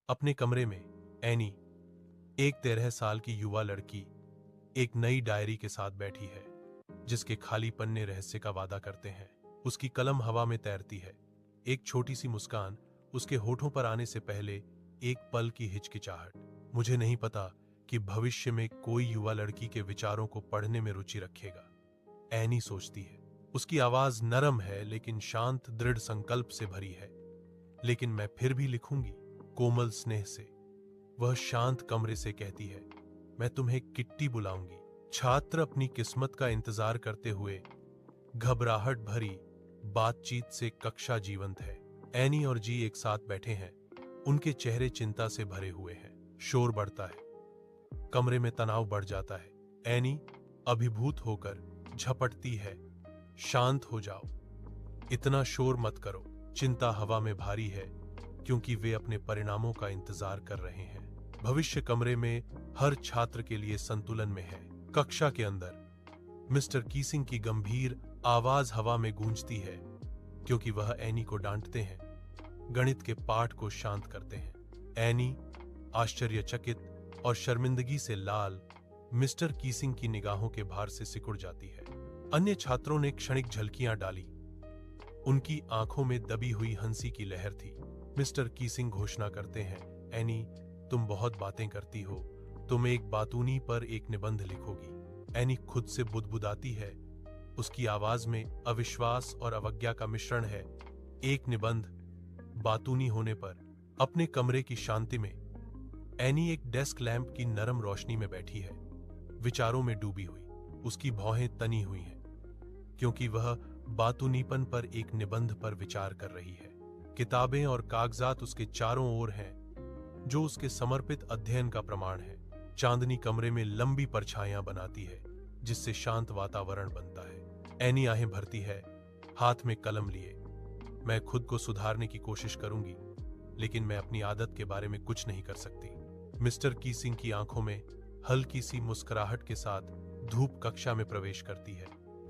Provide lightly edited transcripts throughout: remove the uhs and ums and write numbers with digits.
अपने कमरे में एनी, एक 13 साल की युवा लड़की, एक नई डायरी के साथ बैठी है जिसके खाली पन्ने रहस्य का वादा करते हैं। उसकी कलम हवा में तैरती है, एक छोटी सी मुस्कान उसके होठों पर आने से पहले एक पल की हिचकिचाहट। मुझे नहीं पता कि भविष्य में कोई युवा लड़की के विचारों को पढ़ने में रुचि रखेगा, एनी सोचती है। उसकी आवाज नरम है लेकिन शांत, दृढ़ संकल्प से भरी है। लेकिन मैं फिर भी लिखूंगी, कोमल स्नेह से। वह शांत कमरे से कहती है, मैं तुम्हें किट्टी बुलाऊंगी। छात्र अपनी किस्मत का इंतजार करते हुए घबराहट भरी बातचीत से कक्षा जीवंत है। एनी और जी एक साथ बैठे हैं, उनके चेहरे चिंता से भरे हुए हैं। शोर बढ़ता है, कमरे में तनाव बढ़ जाता है। एनी अभिभूत होकर झपटती है, शांत हो जाओ, इतना शोर मत करो। चिंता हवा में भारी है क्योंकि वे अपने परिणामों का इंतजार कर रहे हैं। भविष्य कमरे में हर छात्र के लिए संतुलन में है। कक्षा के अंदर मिस्टर कीसिंग की गंभीर आवाज हवा में गूंजती है क्योंकि वह एनी को डांटते हैं, गणित के पाठ को शांत करते हैं। एनी आश्चर्यचकित और शर्मिंदगी से लाल, मिस्टर कीसिंग की निगाहों के भार से सिकुड़ जाती है। अन्य छात्रों ने क्षणिक झलकियां डाली, उनकी आंखों में दबी हुई हंसी की लहर थी। मिस्टर कीसिंग घोषणा करते हैं, एनी, तुम बहुत बातें करती हो, तुम एक बातूनी पर एक निबंध लिखोगी। एनी खुद से बुदबुदाती है, उसकी आवाज में अविश्वास और अवज्ञा का मिश्रण है। एक निबंध बातूनी होने पर। अपने कमरे की शांति में एनी एक डेस्क लैंप की नरम रोशनी में बैठी है, विचारों में डूबी हुई। उसकी भौहें तनी हुई हैं क्योंकि वह बातूनीपन पर एक निबंध पर विचार कर रही है। किताबें और कागजात उसके चारों ओर हैं, जो उसके समर्पित अध्ययन का प्रमाण है। चांदनी कमरे में लंबी परछाइयां बनाती है जिससे शांत वातावरण बनता है। एनी आहें भरती है, हाथ में कलम लिए। मैं खुद को सुधारने की कोशिश करूंगी, लेकिन मैं अपनी आदत के बारे में कुछ नहीं कर सकती। मिस्टर कीसिंग की आंखों में हल्की सी मुस्कुराहट के साथ धूप कक्षा में प्रवेश करती है।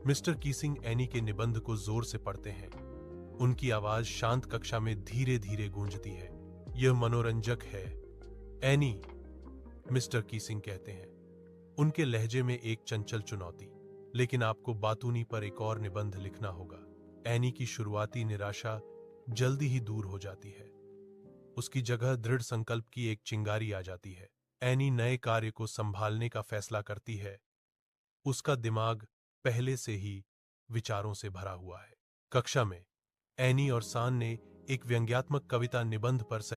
मिस्टर कीसिंग एनी के निबंध को जोर से पढ़ते हैं, उनकी आवाज शांत कक्षा में धीरे धीरे गूंजती है। यह मनोरंजक है, एनी, मिस्टर कीसिंग कहते हैं, उनके लहजे में एक चंचल चुनौती। लेकिन आपको बातूनी पर एक और निबंध लिखना होगा। एनी की शुरुआती निराशा जल्दी ही दूर हो जाती है, उसकी जगह दृढ़ संकल्प की एक चिंगारी आ जाती है। एनी नए कार्य को संभालने का फैसला करती है, उसका दिमाग पहले से ही विचारों से भरा हुआ है। कक्षा में एनी और सान ने एक व्यंग्यात्मक कविता निबंध पर